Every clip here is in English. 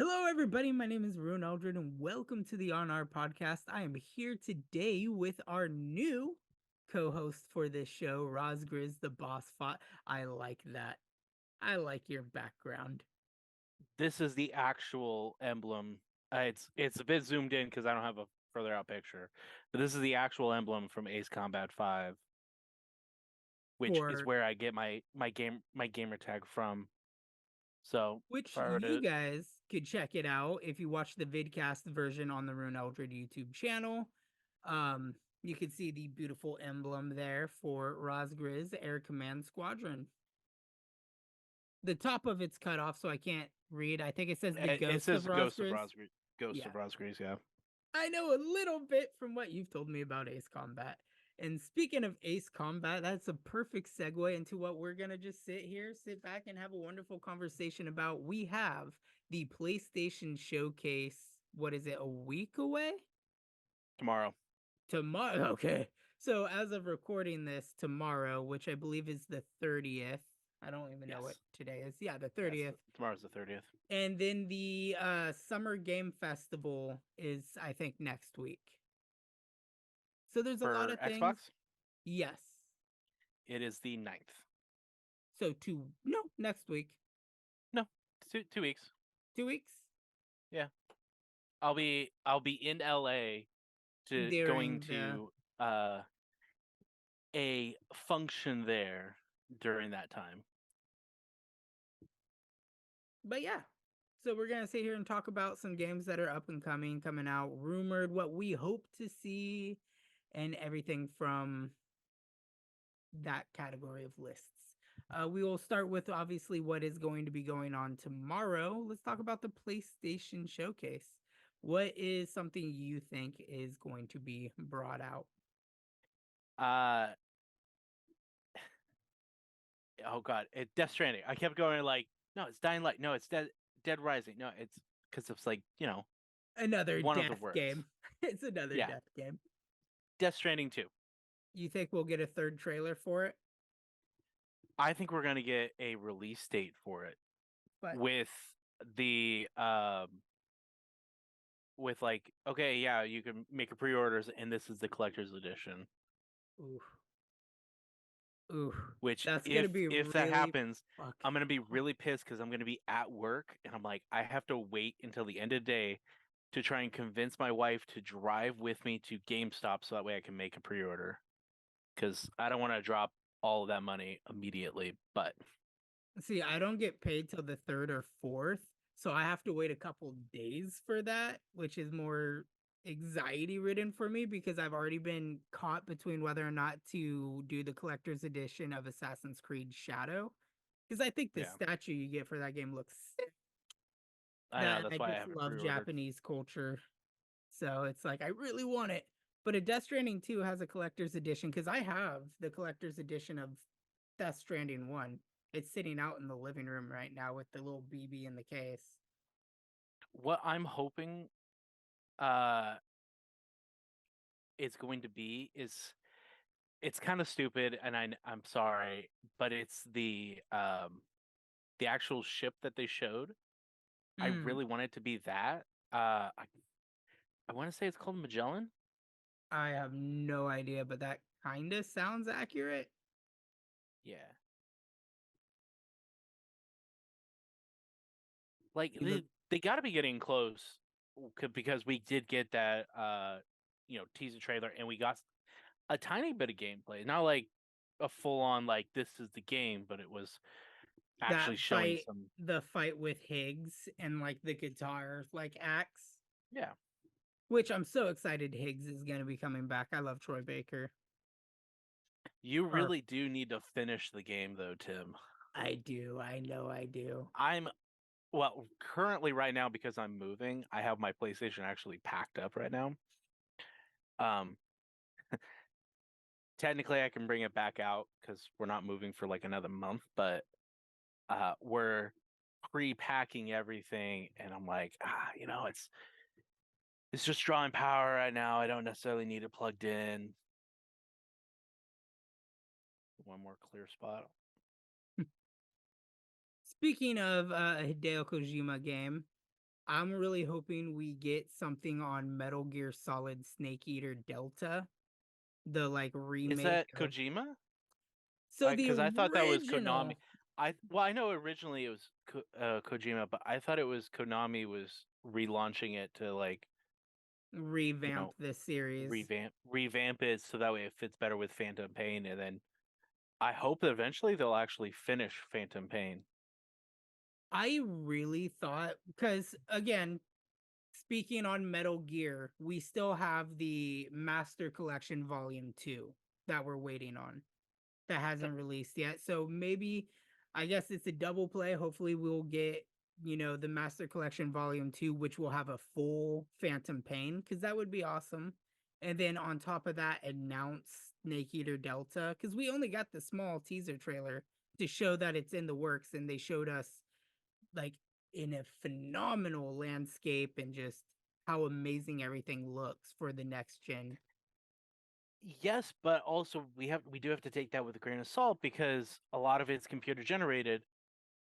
Hello, everybody. My name is Ryunn Eldred, and welcome to the On Our podcast. I am here today with our new co-host for this show, Razgriz, the BossFoss. I like that. I like your background. This is the actual emblem. It's a bit zoomed in because I don't have a further out picture, but this is the actual emblem from Ace Combat 5, which is For where I get my gamer tag from. So if which I were you to, guys could check it out if you watch the vidcast version on the Ryunn Eldred YouTube channel. You can see the beautiful emblem there for Razgriz Air Command Squadron. The top of it's cut off, so I can't read. I think it says the it Ghost of says Ghost of Razgriz. Razgriz, Ghost Yeah. of Razgriz, yeah. I know a little bit from what you've told me about Ace Combat. And speaking of Ace Combat, that's a perfect segue into what we're going to just sit back and have a wonderful conversation about. We have the PlayStation Showcase, what is it, a week away? Tomorrow. Tomorrow, okay. So as of recording this tomorrow, which I believe is the 30th, I don't even know what Yes. today is. Yeah, the Yes, 30th. tomorrow's the 30th. And then the Summer Game Festival is, I think, next week. So there's a lot For of things. Xbox, Yes. it is the 9th. So next week. No, 2 weeks. 2 weeks Yeah. I'll be in LA to going during the. to a function there during that time. But yeah. So we're gonna sit here and talk about some games that are up and coming out, rumored, what we hope to see, and everything from that category of lists. We will start with obviously what is going to be going on tomorrow. Let's talk about the PlayStation Showcase. What is something you think is going to be brought out? Uh oh god, Death Stranding. I kept going like, no, it's Dying Light. No, it's Dead Rising. No, it's because it's like Another one of the death words. game. It's another Yeah, death game. Death Stranding 2. You think we'll get a third trailer for it? I think we're gonna get a release date for it But with the with like, okay, yeah, you can make your pre-orders, and this is the collector's edition. ooh, ooh, Which, that's gonna if be if that really happens, I'm fucking gonna be hard. really pissed because I'm gonna be at work, and I'm like, I have to wait until the end of the day to try and convince my wife to drive with me to GameStop so that way I can make a pre-order. Because I don't want to drop all of that money immediately. But See, I don't get paid till the third or fourth, so I have to wait a couple days for that, which is more anxiety ridden for me because I've already been caught between whether or not to do the collector's edition of Assassin's Creed Shadow. Because I think the yeah, statue you get for that game looks sick. I know That that's I why I just haven't love pre-ordered. Japanese culture. So it's like I really want it. But a Death Stranding 2 has a collector's edition because I have the collector's edition of Death Stranding 1. It's sitting out in the living room right now with the little BB in the case. What I'm hoping uh it's going to be is, it's kind of stupid, and I'm sorry, but it's the actual ship that they showed. I Mm, really want it to be that. I want to say it's called Magellan. I have no idea, but that kind of sounds accurate. Yeah. Like You look they got to be getting close, because we did get that teaser trailer, and we got a tiny bit of gameplay. Not like a full on like this is the game, but it was that actually showing fight, some. the fight with Higgs and like the guitar like axe, Yeah. which I'm so excited Higgs is going to be coming back. I love Troy Baker. You Or really do need to finish the game though, Tim. I do. I know I do. I'm Well, currently right now, because I'm moving, I have my PlayStation actually packed up right now. Um Technically I can bring it back out because we're not moving for like another month, but we're pre-packing everything, and I'm like, it's just drawing power right now. I don't necessarily need it plugged in. One more clear spot. Speaking of a Hideo Kojima game, I'm really hoping we get something on Metal Gear Solid Snake Eater Delta, the like Is remake that of. Kojima? So the Because I thought that was Konami. original I know originally it was Kojima, but I thought it was Konami was relaunching it to like you revamp know this series. revamp it so that way it fits better with Phantom Pain, and then I hope that eventually they'll actually finish Phantom Pain. I really thought, because again, speaking on Metal Gear, we still have the Master Collection Volume 2 that we're waiting on that Yep. hasn't released yet. So maybe, I guess it's a double play. Hopefully, we'll get, the Master Collection Volume 2, which will have a full Phantom Pain, because that would be awesome. And then on top of that, announce Snake Eater Delta, because we only got the small teaser trailer to show that it's in the works, and they showed us like in a phenomenal landscape and just how amazing everything looks for the next gen. Yes, but also we do have to take that with a grain of salt because a lot of it's computer generated,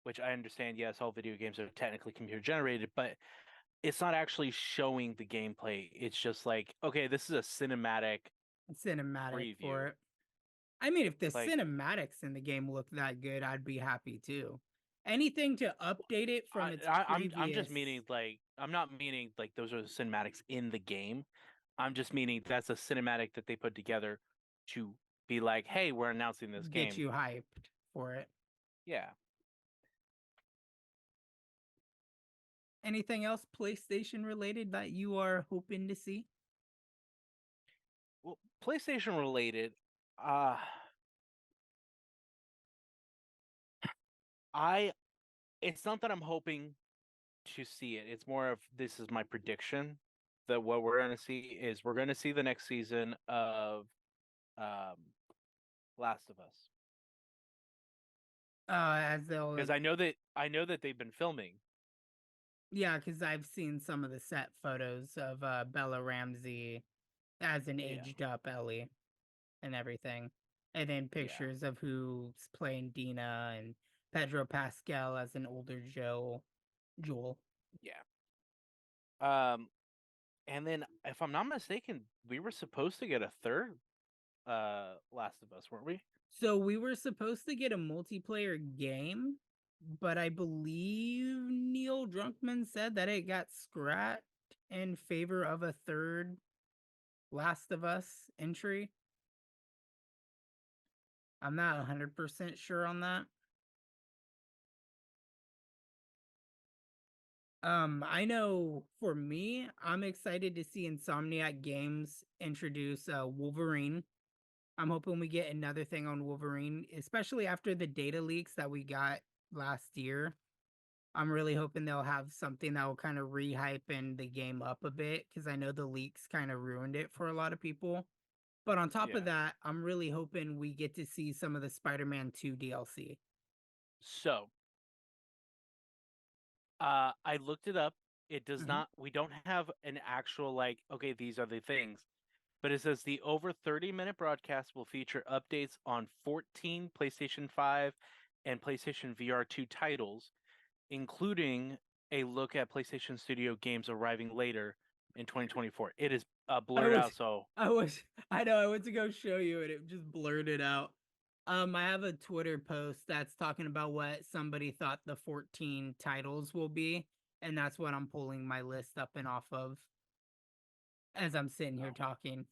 which I understand. Yes, all video games are technically computer generated, but it's not actually showing the gameplay. It's just like, okay, this is a cinematic Cinematic preview. for it. I mean, if the Like, cinematics in the game look that good, I'd be happy too. Anything to update it from its I'm just previous. meaning like I'm not meaning like those are the cinematics in the game. I'm just meaning that's a cinematic that they put together to be like, hey, we're announcing this Get game. you hyped for it. Yeah. Anything else PlayStation related that you are hoping to see? Well, PlayStation related, uh I it's not that I'm hoping to see it. It's more of this is my prediction that what we're gonna see is we're gonna see the next season of um Last of Us. As they'll Because I know that they've been filming. Yeah, because I've seen some of the set photos of Bella Ramsey as an Yeah. aged up Ellie and everything. And then Yeah. pictures of who's playing Dina and Pedro Pascal as an older Joel. Yeah. And then if I'm not mistaken, we were supposed to get a third Last of Us, weren't we? So we were supposed to get a multiplayer game, but I believe Neil Druckmann said that it got scrapped in favor of a third Last of Us entry. I'm not 100% sure on that. I know for me, I'm excited to see Insomniac Games introduce Wolverine. I'm hoping we get another thing on Wolverine, especially after the data leaks that we got last year. I'm really hoping they'll have something that will kind of rehypen the game up a bit because I know the leaks kind of ruined it for a lot of people. But on top of Yeah. that, I'm really hoping we get to see some of the Spider-Man 2 DLC. So, I looked it up. It does Hmm. not we don't have an actual like, okay, these are the things. But it says the over 30-minute broadcast will feature updates on 14 PlayStation 5 and PlayStation VR2 titles, including a look at PlayStation Studio games arriving later in 2024. It is I blurred was, out, so I was, I know, I went to go show you and it just blurred it out. I have a Twitter post that's talking about what somebody thought the 14 titles will be, and that's what I'm pulling my list up and off of as I'm sitting here talking.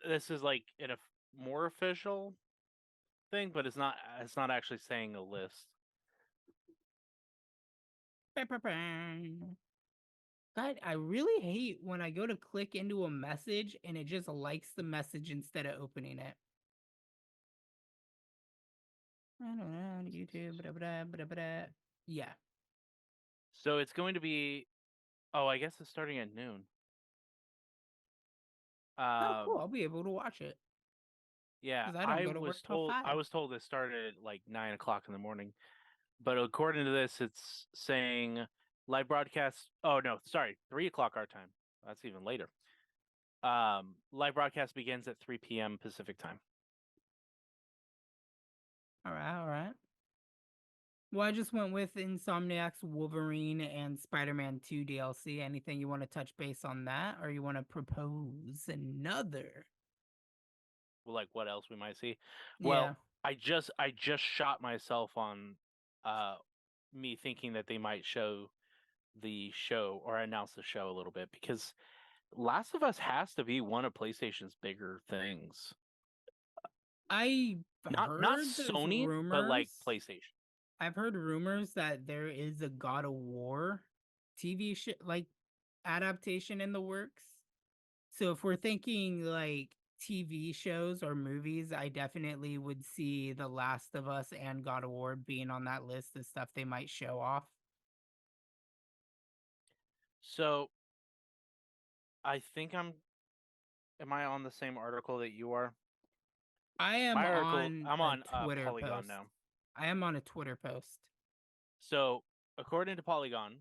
this is like in a more official thing, but it's not actually saying a list. God, I really hate when I go to click into a message and it just likes the message instead of opening it. I don't know, YouTube, blah, blah, blah, blah. Yeah. So it's going to be oh, I guess it's starting at noon. Oh, cool. Um I'll be able to watch it yeah, because I don't go to work till I 5. was told it started at like 9 o'clock in the morning. But according to this, it's saying live broadcast. Oh no, sorry, 3 o'clock our time. That's even later. Live broadcast begins at 3 p.m. Pacific time. All right, all right. Well, I just went with Insomniac's Wolverine and Spider-Man 2 DLC. Anything you want to touch base on that, or you want to propose another? Like what else we might see? Well, Yeah. I just shot myself on uh me thinking that they might show the show or announce the show a little bit because Last of Us has to be one of PlayStation's bigger things. I've Not heard those Sony, but like rumors. PlayStation. I've heard rumors that there is a God of War TV like adaptation in the works. So if we're thinking like TV shows or movies, I definitely would see The Last of Us and God of War being on that list of stuff they might show off. So I think am I on the same article that you are? I am My article, on I'm a on Twitter Polygon post. now. I am on a Twitter post. So according to Polygon,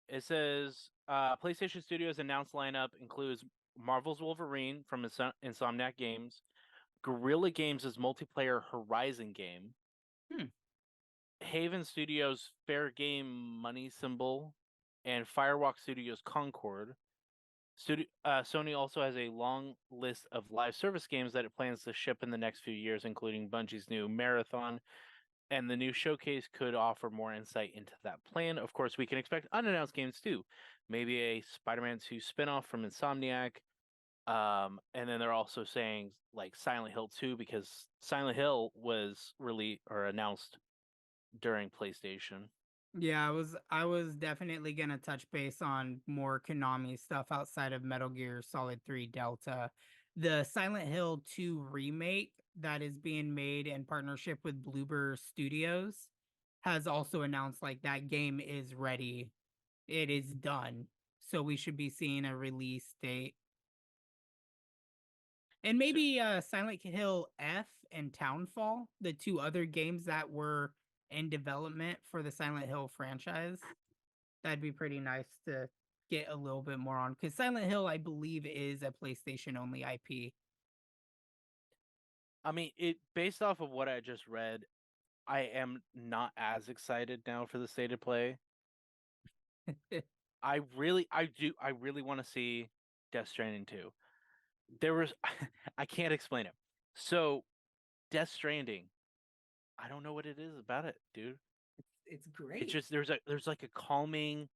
it says PlayStation Studios announced lineup includes Marvel's Wolverine from Insomniac Games, Guerrilla Games' multiplayer Horizon game, Hmm. Haven Studios' Fair Game Money Symbol, and Firewalk Studios' Concord. Sony also has a long list of live service games that it plans to ship in the next few years, including Bungie's new Marathon, and the new showcase could offer more insight into that plan. Of course, we can expect unannounced games too. Maybe a Spider-Man 2 spinoff from Insomniac. And then they're also saying like Silent Hill 2 because Silent Hill was really or announced during PlayStation. Yeah, I was definitely gonna touch base on more Konami stuff outside of Metal Gear Solid 3 Delta. The Silent Hill 2 remake that is being made in partnership with Bloober Studios has also announced like that game is ready. It is done. So we should be seeing a release date. And So, maybe Silent Hill F and Townfall, the two other games that were in development for the Silent Hill franchise. That'd be pretty nice to get a little bit more on because Silent Hill, I believe, is a PlayStation only IP. I mean, it based off of what I just read, I am not as excited now for the state of play. I really want to see Death Stranding 2. There was I can't explain it. So Death Stranding, I don't know what it is about it, dude. It's It's great. just there's like a calming.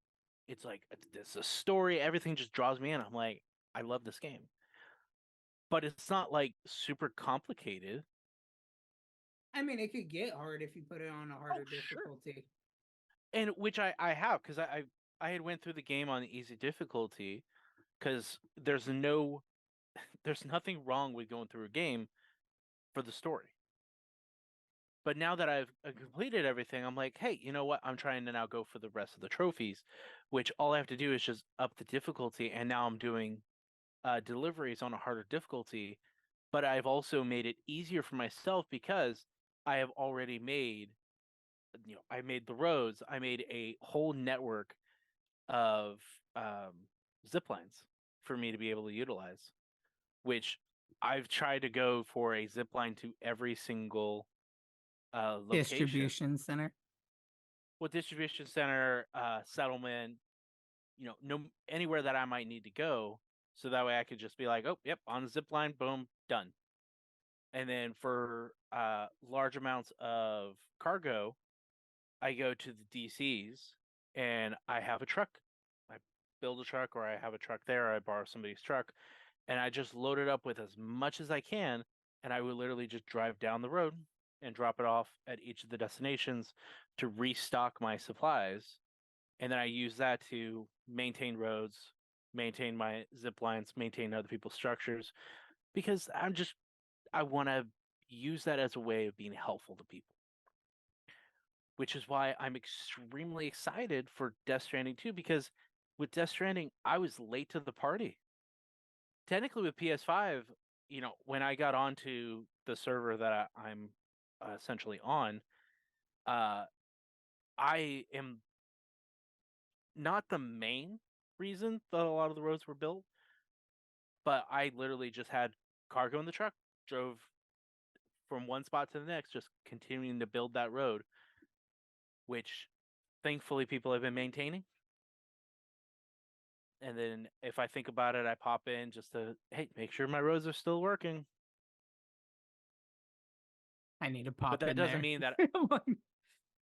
It's like it's a story. Everything just draws me in. I'm like, I love this game, but it's not like super complicated. I mean, it could get hard if you put it on a Oh harder sure, difficulty. and which I have because I had went through the game on easy difficulty because there's nothing wrong with going through a game for the story. But now that I've completed everything, I'm like, hey, you know what? I'm trying to now go for the rest of the trophies, which all I have to do is just up the difficulty, and now I'm doing deliveries on a harder difficulty. But I've also made it easier for myself because I have already made, I made the roads. I made a whole network of zip lines for me to be able to utilize, which I've tried to go for a zip line to every single location. Distribution center. Well, distribution center, settlement, no anywhere that I might need to go, so that way I could just be like, oh, yep, on the zip line, boom, done. And then for large amounts of cargo, I go to the DCs and I have a truck. I build a truck, or I have a truck there, or I borrow somebody's truck, and I just load it up with as much as I can, and I would literally just drive down the road and drop it off at each of the destinations to restock my supplies, and then I use that to maintain roads, maintain my zip lines, maintain other people's structures, because I want to use that as a way of being helpful to people. Which is why I'm extremely excited for Death Stranding 2 because with Death Stranding, I was late to the party. Technically, with PS5, when I got onto the server that I'm essentially on, uh, I am not the main reason that a lot of the roads were built, but I literally just had cargo in the truck, drove from one spot to the next, just continuing to build that road. which thankfully people have been maintaining. And then if I think about it, I pop in just to, hey, make sure my roads are still working. I need to But pop that in doesn't there. mean that,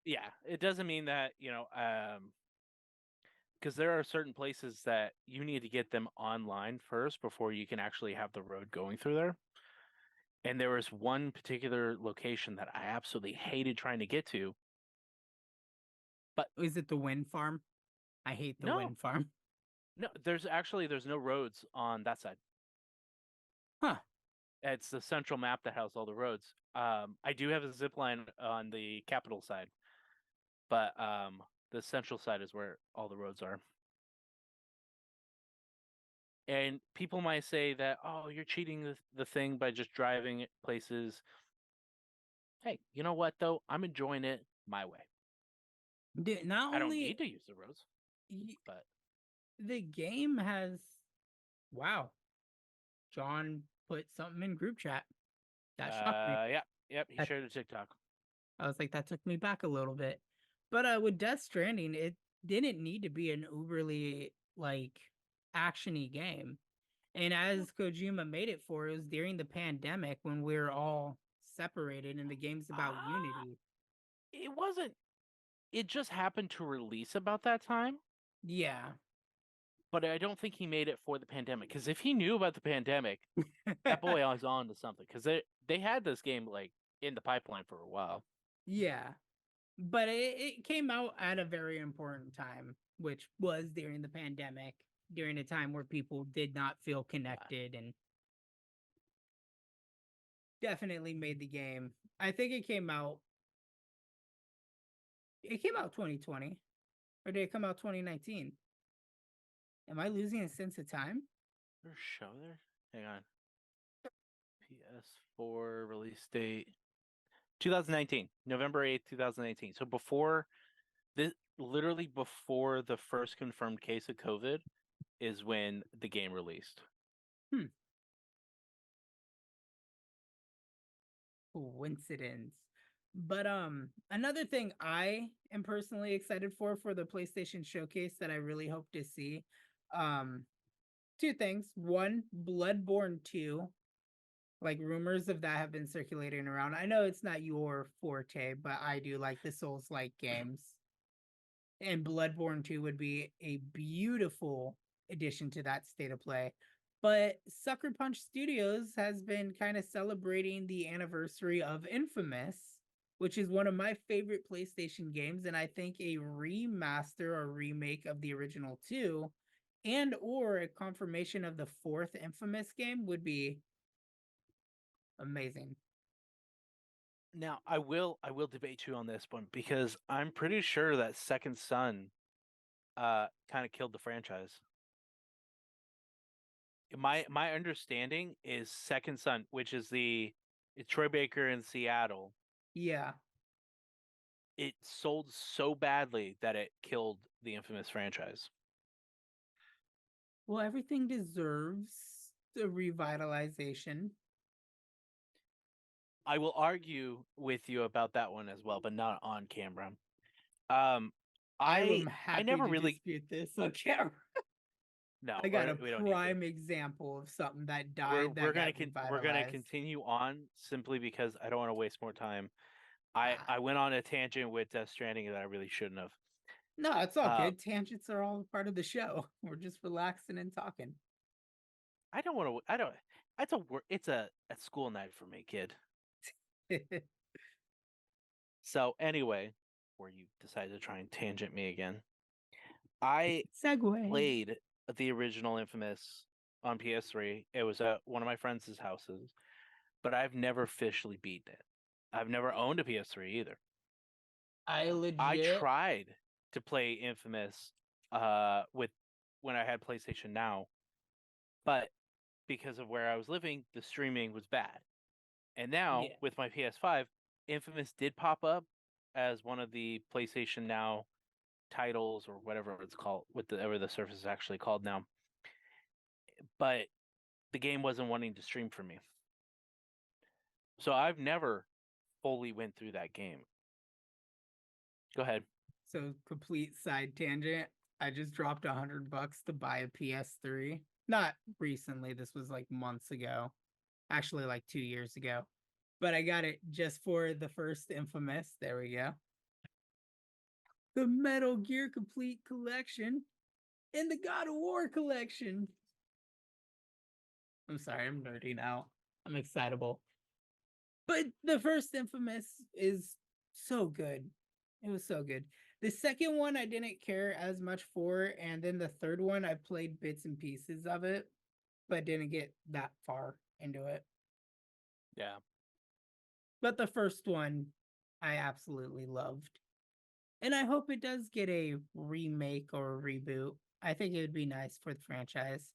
yeah, it doesn't mean that, because there are certain places that you need to get them online first before you can actually have the road going through there. And there was one particular location that I absolutely hated trying to get to. But Is it the wind farm? I hate the no, wind farm. no, there's no roads on that side. Huh. It's the central map that has all the roads. I do have a zip line on the capital side, but the central side is where all the roads are. And people might say that, oh, you're cheating the thing by just driving it places. Hey, you know what though? I'm enjoying it my way. Dude, not I don't only need to use the roads, but the game has, wow, John put something in group chat. That shocked me. yep, he That, shared a TikTok. I was like, that took me back a little bit. But with Death Stranding, it didn't need to be an uberly like actiony game. And as Kojima made it for, it was during the pandemic when we were all separated and the game's about unity. It wasn't. It just happened to release about that time, Yeah. but I don't think he made it for the pandemic. Because if he knew about the pandemic, that boy was on to something. Because they had this game like in the pipeline for a while. Yeah. But it came out at a very important time, which was during the pandemic, during a time where people did not feel connected and definitely made the game. I think it came out 2020, or did it come out 2019? Am I losing a sense of time? There's a show there. Hang on. PS4 release date 2019, November 8th, 2018. So before this, literally before the first confirmed case of COVID, is when the game released. Coincidence. But another thing I am personally excited for the PlayStation Showcase that I really hope to see, um two things. One, Bloodborne 2. Like rumors of that have been circulating around. I know it's not your forte, but I do like the Souls-like games. And Bloodborne 2 would be a beautiful addition to that state of play. But Sucker Punch Studios has been kind of celebrating the anniversary of Infamous, which is one of my favorite PlayStation games, and I think a remaster or remake of the original 2 and or a confirmation of the fourth Infamous game would be amazing. Now, I will debate you on this one because I'm pretty sure that Second Son kind of killed the franchise. My understanding is Second Son, which is it's Troy Baker in Seattle. Yeah. It sold so badly that it killed the Infamous franchise. Well, everything deserves a revitalization. I will argue with you about that one as well, but not on camera. Um, I am I happy never to really dispute this on camera. no, I got a we don't need to. prime example of something that We're died we're that gonna got we're gonna revitalized. continue on simply because I don't want to waste more time. Ah, I went on a tangent with Death Stranding that I really shouldn't have. no, it's all Uh, good. Tangents are all part of the show. We're just relaxing and talking. I don't want to. I don't. It's a school night for me, kid. So anyway, where you decided to try and tangent me again, I Segue. played the original Infamous on PS3. It was at one of my friends' houses, but I've never officially beaten it. I've never owned a PS3 either. I I legit. tried to play Infamous with when I had PlayStation Now, but because of where I was living, the streaming was bad. And now Yeah. with my PS5, Infamous did pop up as one of the PlayStation Now titles or whatever it's called, whatever the service is actually called now. But the game wasn't wanting to stream for me. So I've never fully went through that game. Go ahead. So complete side tangent. I just dropped $100 to buy a PS3. Not recently. This was like months ago. Actually, like 2 years ago. But I got it just for the first Infamous. There we go. The Metal Gear Complete Collection and the God of War Collection. I'm sorry, I'm nerding out. I'm excitable. But the first Infamous is so good. It was so good. The second one I didn't care as much for, and then the third one I played bits and pieces of it, but didn't get that far into it. Yeah. But the first one I absolutely loved. And I hope it does get a remake or a reboot. I think it would be nice for the franchise.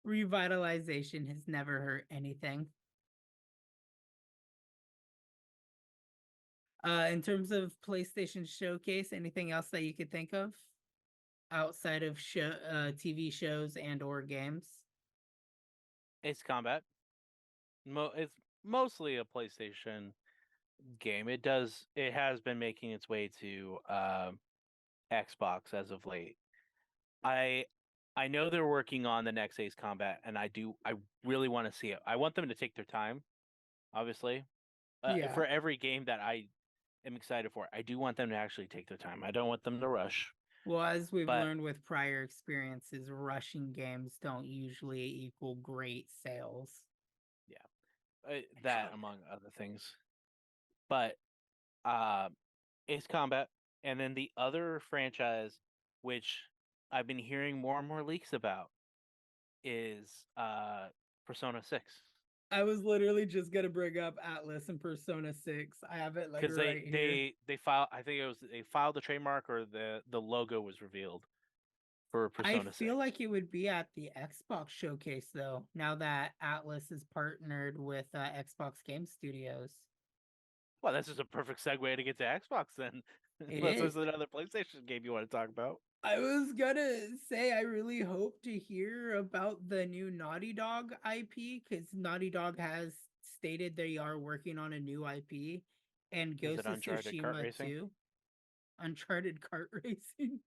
Revitalization has never hurt anything. In terms of PlayStation Showcase, anything else that you could think of outside of TV shows and or games? Ace Combat. It's mostly a PlayStation game. It has been making its way to Xbox as of late. I I know they're working on the next Ace Combat, and I really want to see it. I want them to take their time, obviously. Yeah. For every game that I am excited for, I do want them to actually take their time. I don't want them to rush. Well, as we've But learned with prior experiences, rushing games don't usually equal great sales. yeah, that among other things. But uh, Ace Combat, and then the other franchise, which I've been hearing more and more leaks about, is Persona 6. I was literally just gonna bring up Atlas and Persona 6. I have it like Because right here. they filed, I think it was, they filed the trademark, or the logo was revealed for I Persona 6. feel like it would be at the Xbox showcase though, now that Atlas is partnered with Xbox Game Studios. Well, this is a perfect segue to get to Xbox then. It Unless is. there's another PlayStation game you want to talk about. I was gonna say I really hope to hear about the new Naughty Dog IP because Naughty Dog has stated they are working on a new IP, and Is it Ghost of Uncharted Kart Tsushima Racing? 2, Uncharted Kart Racing.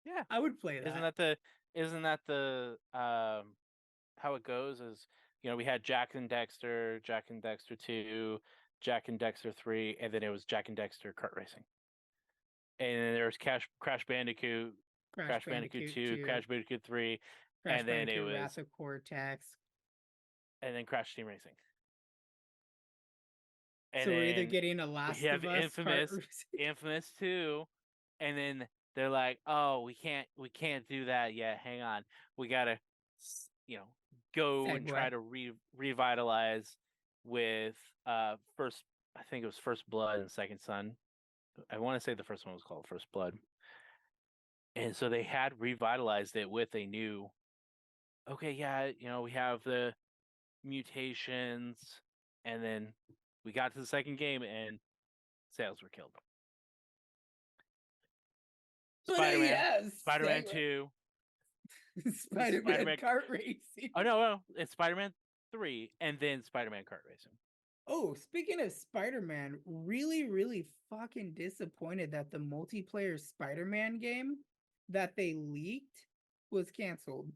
Yeah. I would play Isn't that. that the isn't that the how it goes is, we had Jack and Dexter 2, Jack and Dexter 3, and then it was Jack and Dexter Kart Racing. And then there was Crash Bandicoot, Crash Crash Bandicoot Bandicoot 2, 2, Crash Bandicoot 3, Crash and then it Bandicoot was Wrath of Cortex. and then Crash Team Racing. And So we're either then getting a we Last have of Us Kart Racing. Infamous 2, and then they're like, "Oh, we can't do that yet. Hang on. We got to go and try Segue. to revitalize with first I think it was First Blood and Second Son. I want to say the first one was called First Blood. And so they had revitalized it with a new, okay, yeah, we have the mutations, and then we got to the second game and sales were killed. But Spider-Man, yeah, Spider-Man segue. 2, Spider-Man Spider-Man. Kart Racing. Oh no, it's Spider-Man 3, and then Spider-Man Kart Racing. Oh, speaking of Spider-Man, really, really fucking disappointed that the multiplayer Spider-Man game that they leaked was canceled.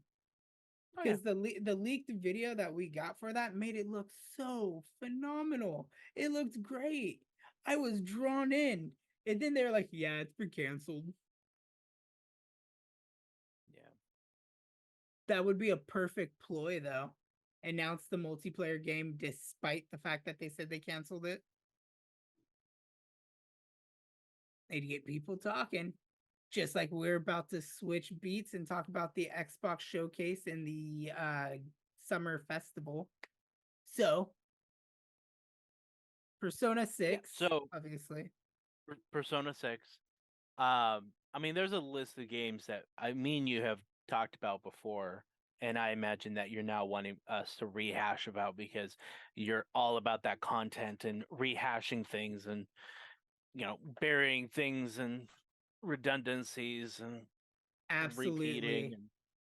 Oh yeah, Because the leaked video that we got for that made it look so phenomenal. It looked great. I was drawn in. And then they're like, yeah, it's been canceled. yeah. That would be a perfect ploy, though. Announce the multiplayer game despite the fact that they said they canceled it. They'd get people talking. Just like we're about to switch beats and talk about the Xbox showcase and the summer festival. So, Persona Yeah. 6, So obviously. Persona 6. I mean, there's a list of games that you have talked about before, and I imagine that you're now wanting us to rehash about because you're all about that content and rehashing things and burying things and redundancies and repeating. Absolutely. And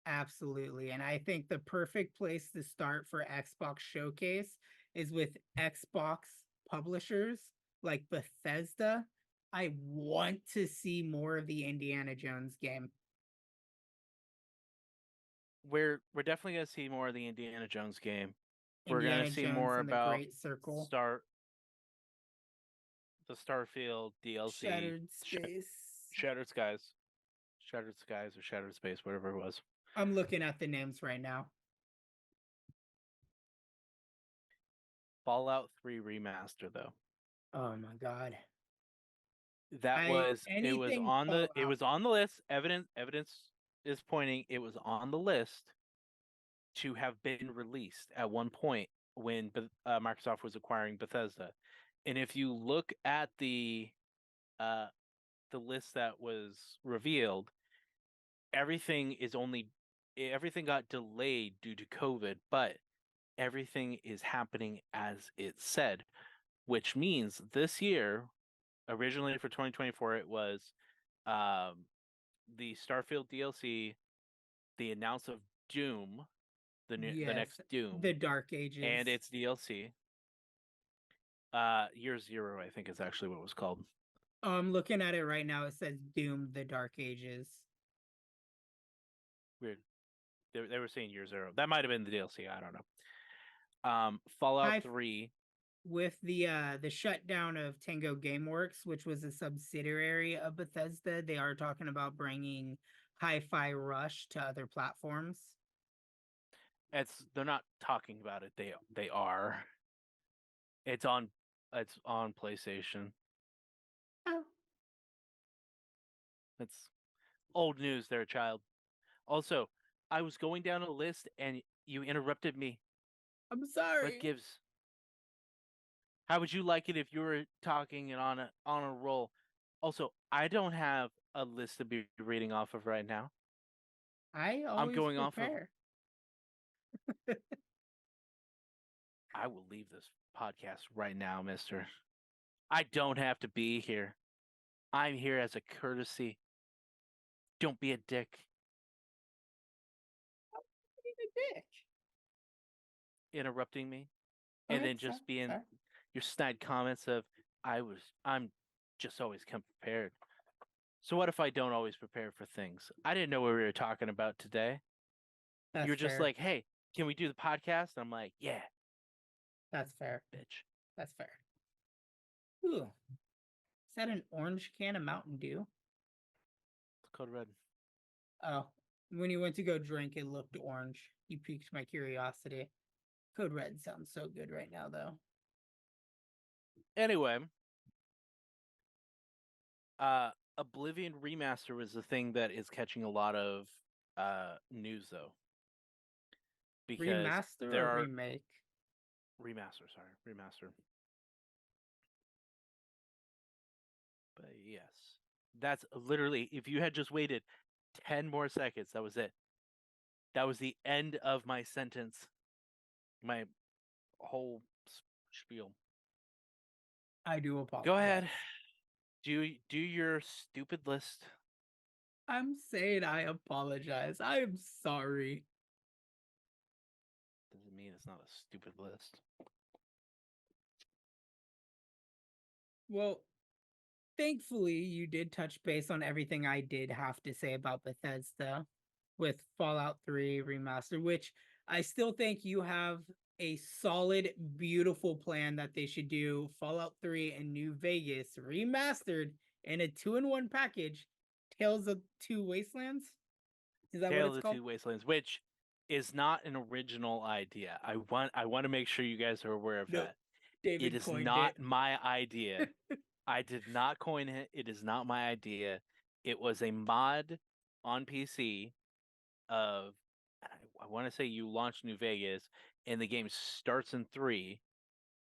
Absolutely. And I think the perfect place to start for Xbox Showcase is with Xbox publishers like Bethesda I want to see more of the Indiana Jones game. We're definitely gonna see more of the Indiana Jones game. We're gonna Indiana see Jones more and the about Great Circle. the Starfield DLC, Shattered Space. Shattered Skies, Shattered Skies or Shattered Space, whatever it was. I'm looking at the names right now. Fallout 3 remaster though. Oh my god. That was Anything it Fallout. was on the list. Evidence is pointing it was on the list to have been released at one point when Microsoft was acquiring Bethesda. And if you look at uh, the list that was revealed, everything got delayed due to COVID, but everything is happening as it said, which means this year, originally for 2024, it was um, the Starfield DLC, the announce of Doom, the Yes. next Doom, The Dark Ages. and its DLC. Year Zero, I think, is actually what it was called. I'm looking at it right now. It says Doom: The Dark Ages. Weird. They were saying Year Zero. That might have been the DLC. I don't know. Fallout 3. With the shutdown of Tango Gameworks, which was a subsidiary of Bethesda, they are talking about bringing Hi-Fi Rush to other platforms. They're not talking about it. They are. It's on PlayStation. Oh, It's old news there, child. Also, I was going down a list and you interrupted me. I'm sorry. What gives? How would you like it if you were talking and on a roll? Also, I don't have a list to be reading off of right now. I always I'm going prepare. off of. I will leave this podcast right now, mister. I don't have to be here. I'm here as a courtesy. Don't be a dick. Being a dick. Interrupting me. And then just being sorry. your snide comments of I'm just always come prepared. So what if I don't always prepare for things? I didn't know what we were talking about today. That's You're just fair. like, hey, can we do the podcast? And I'm like, yeah. That's fair. Bitch. That's fair. Ooh. Is that an orange can of Mountain Dew? It's Code Red. Oh, when you went to go drink, it looked orange. You piqued my curiosity. Code Red sounds so good right now, though. Anyway, Oblivion Remaster was the thing that is catching a lot of news though. Because Remaster there or are remake? Remaster. But yes. That's literally if you had just waited 10 more seconds, that was it. That was the end of my sentence. My whole spiel. I do apologize. Go ahead. Do your stupid list. I'm saying I apologize. I am sorry. Doesn't mean it's not a stupid list. Well, thankfully, you did touch base on everything I did have to say about Bethesda with Fallout 3 Remaster, which I still think you have a solid, beautiful plan that they should do Fallout 3 and New Vegas remastered in a 2-in-1 package, Tales of Two Wastelands. Is that Tale what of it's the called? Two Wastelands, which is not an original idea. I want to make sure you guys are aware of No, that. David It is coined not it. my idea. I did not coin it. It is not my idea. It was a mod on PC of I want to say you launch New Vegas and the game starts in 3,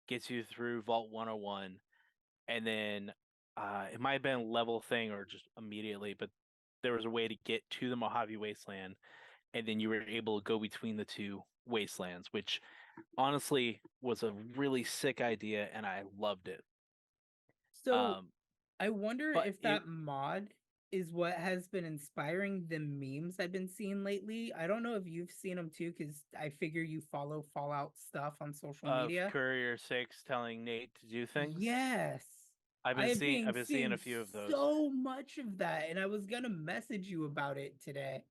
gets you through Vault 101, and then it might have been a level thing or just immediately, but there was a way to get to the Mojave Wasteland, and then you were able to go between the two wastelands, which honestly was a really sick idea, and I loved it. So I wonder But if that mod is what has been inspiring the memes I've been seeing lately. I don't know if you've seen them too, because I figure you follow Fallout stuff on social of media. Courier 6 telling Nate to do things. Yes. I have been I've been seeing seeing a few of those. so much of that, and I was gonna message you about it today.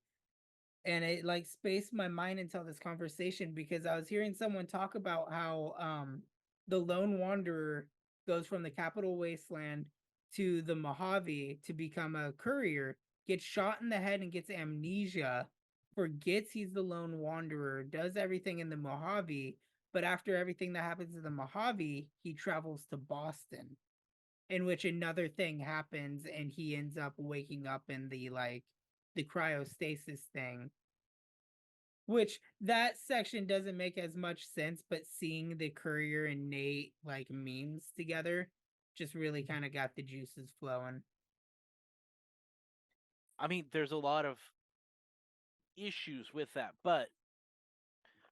And it like spaced my mind until this conversation because I was hearing someone talk about how the lone wanderer goes from the capital wasteland to the Mojave to become a courier, gets shot in the head and gets amnesia, forgets he's the lone wanderer, does everything in the Mojave, but after everything that happens in the Mojave, he travels to Boston, in which another thing happens and he ends up waking up in the the cryostasis thing, which that section doesn't make as much sense, but seeing the Courier and Nate like memes together just really kind of got the juices flowing. I mean, there's a lot of issues with that, but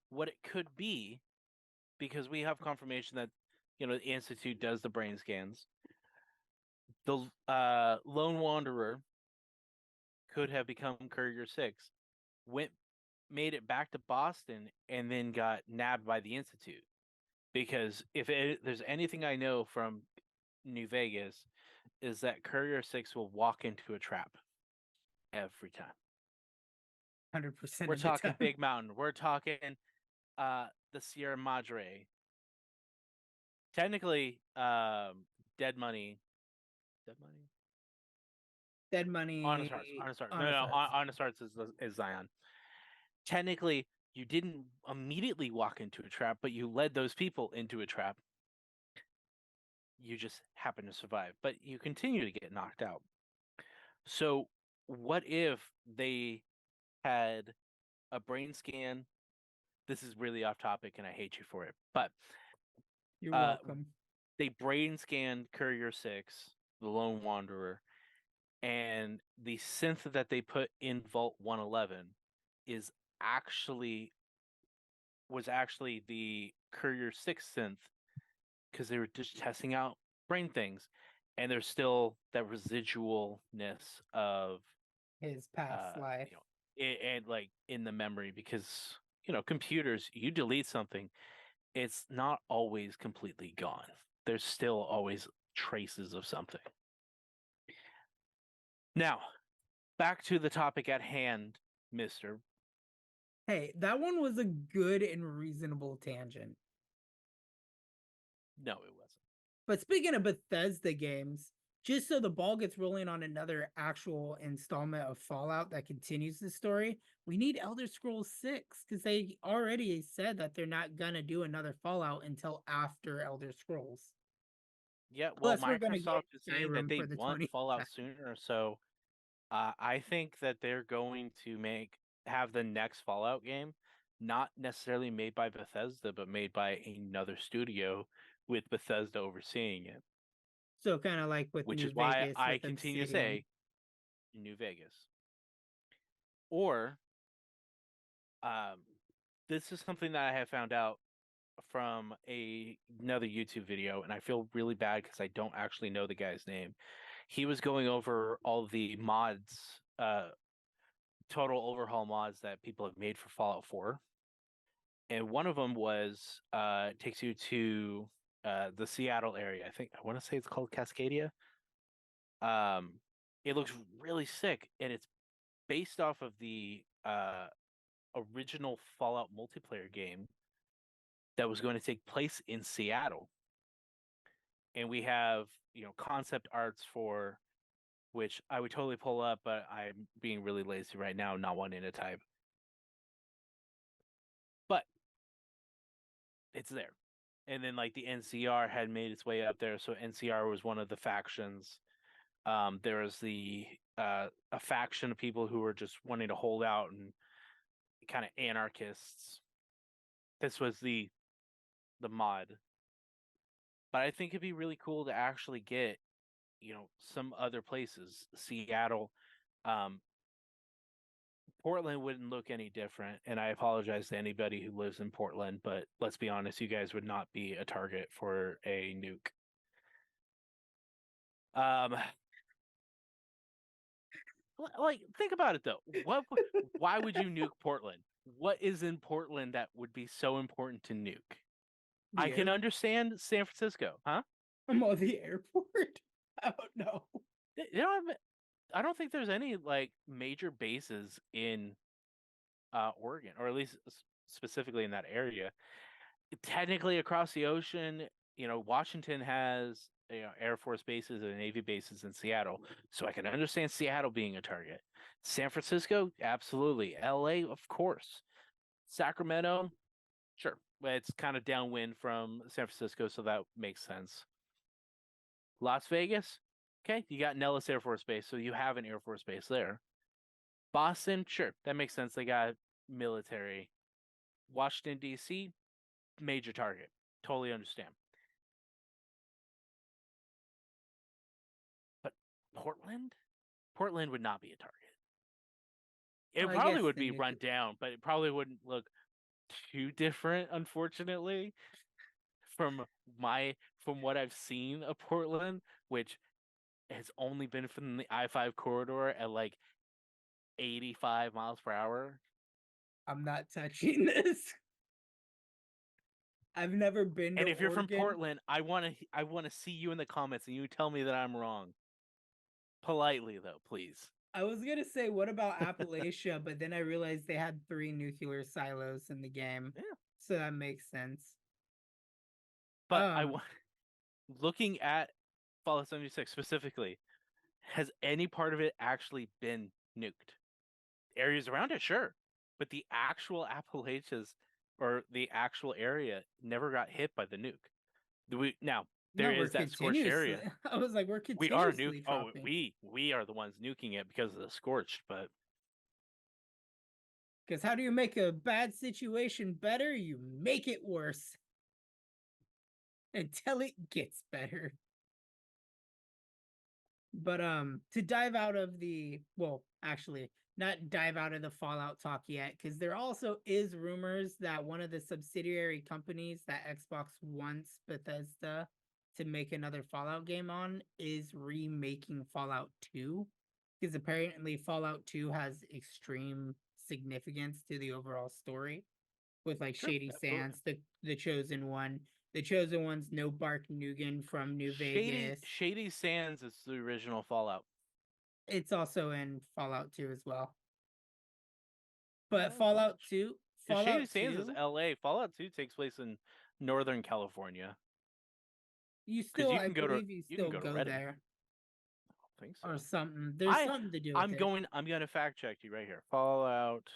what it could be, because we have confirmation that the Institute does the brain scans, the lone wanderer could have become Courier 6, made it back to Boston, and then got nabbed by the Institute. Because if there's anything I know from New Vegas, is that Courier 6 will walk into a trap every time. 100% We're of the talking time. Big Mountain. We're talking the Sierra Madre. Technically, Dead Money. Dead Money? Dead money Honest Hearts. on No, a no, start. Honest Hearts is Zion. Technically, you didn't immediately walk into a trap, but you led those people into a trap. You just happen to survive, but you continue to get knocked out. So, what if they had a brain scan? This is really off topic, and I hate you for it, but You're welcome. they brain scanned Courier 6, the Lone Wanderer, and the synth that they put in Vault 111 is actually was actually the Courier 6 synth, because they were just testing out brain things, and there's still that residualness of His past life. and like in the memory, because computers, you delete something, it's not always completely gone. There's still always traces of something. Now, back to the topic at hand, Mister. Hey, that one was a good and reasonable tangent. No, it wasn't. But speaking of Bethesda games, just so the ball gets rolling on another actual installment of Fallout that continues the story, we need Elder Scrolls 6 because they already said that they're not going to do another Fallout until after Elder Scrolls. Yeah, well, Plus, we're going to get Microsoft is saying that Skyrim they for the want 20. Fallout sooner, so I think that they're going to have the next Fallout game not necessarily made by Bethesda, but made by another studio with Bethesda overseeing it. So, kind of like with Which New is why Vegas I with continue to Obsidian. say New Vegas. Or this is something that I have found out from another YouTube video, and I feel really bad because I don't actually know the guy's name. He was going over all the mods, total overhaul mods that people have made for Fallout 4, and one of them was takes you to the Seattle area. I want to say it's called Cascadia. Um, it looks really sick, and it's based off of the original Fallout multiplayer game that was going to take place in Seattle. And we have, concept arts for which I would totally pull up, but I'm being really lazy right now, not wanting to type. But it's there. And then like the NCR had made its way up there, so NCR was one of the factions. There was a faction of people who were just wanting to hold out and kind of anarchists. This was the mod. But I think it'd be really cool to actually get, some other places. Seattle, Portland wouldn't look any different, and I apologize to anybody who lives in Portland, but let's be honest, you guys would not be a target for a nuke. Like, think about it though. Why would you nuke Portland? What is in Portland that would be so important to nuke? I The can air. understand San Francisco, huh? I'm on the airport. I don't know. They don't have, I don't think there's any like major bases in Oregon, or at least specifically in that area. Technically, across the ocean, Washington has Air Force bases and Navy bases in Seattle, so I can understand Seattle being a target. San Francisco, absolutely. LA, of course. Sacramento, sure. It's kind of downwind from San Francisco, so that makes sense. Las Vegas, okay, you got Nellis Air Force Base, so you have an Air Force Base there. Boston, sure, that makes sense. They got military. Washington, D.C., major target. Totally understand. But Portland? Portland would not be a target. It Well, I probably guess would the be run down, but it probably wouldn't look too different, unfortunately, from what I've seen of Portland, which has only been from the I-5 corridor at like 85 miles per hour. I'm not touching this. I've never been to And if you're from Oregon. Portland, I want to see you in the comments and you tell me that I'm wrong. Politely though, please. I was gonna say, what about Appalachia? But then I realized they had 3 nuclear silos in the game, Yeah. so that makes sense. But looking at Fallout 76 specifically, has any part of it actually been nuked? Areas around it, sure, but the actual Appalachians or the actual area never got hit by the nuke. Now there no, we're is that scorched continuously. area. I was like, we're We are nuke. continuously Oh, dropping. we are the ones nuking it because of the scorched. But Because how do you make a bad situation better? You make it worse until it gets better. But to dive out of the actually not dive out of the Fallout talk yet, because there also is rumors that one of the subsidiary companies that Xbox wants Bethesda to make another Fallout game on is remaking Fallout 2. Because apparently Fallout 2 has extreme significance to the overall story. With like sure, Shady absolutely. Sands, the Chosen One. The Chosen One's No Bark Nugan from New Vegas. Shady Sands is the original Fallout. It's also in Fallout 2 as well. But Well, Fallout 2, Shady Fallout Sands is 2, L.A. Fallout 2 takes place in Northern California you because still, I believe you you can still go to go Redding. there I don't think or so. something. There's something to do with it. I'm gonna fact check you right here. Fallout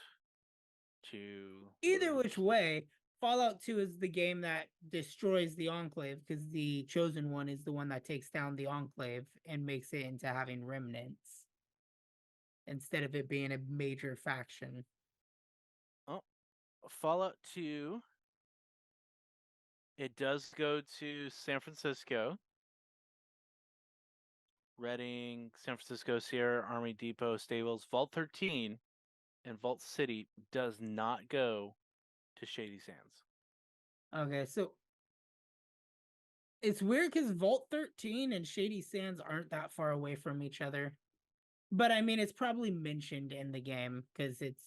2 Either which loot. way, Fallout 2 is the game that destroys the Enclave because the Chosen One is the one that takes down the Enclave and makes it into having remnants instead of it being a major faction. Oh, Fallout 2. It does go to San Francisco, Reading, San Francisco, Sierra Army Depot, Stables. Vault 13 and Vault City does not go to Shady Sands. Okay, so it's weird because Vault 13 and Shady Sands aren't that far away from each other. But I mean, it's probably mentioned in the game because it's.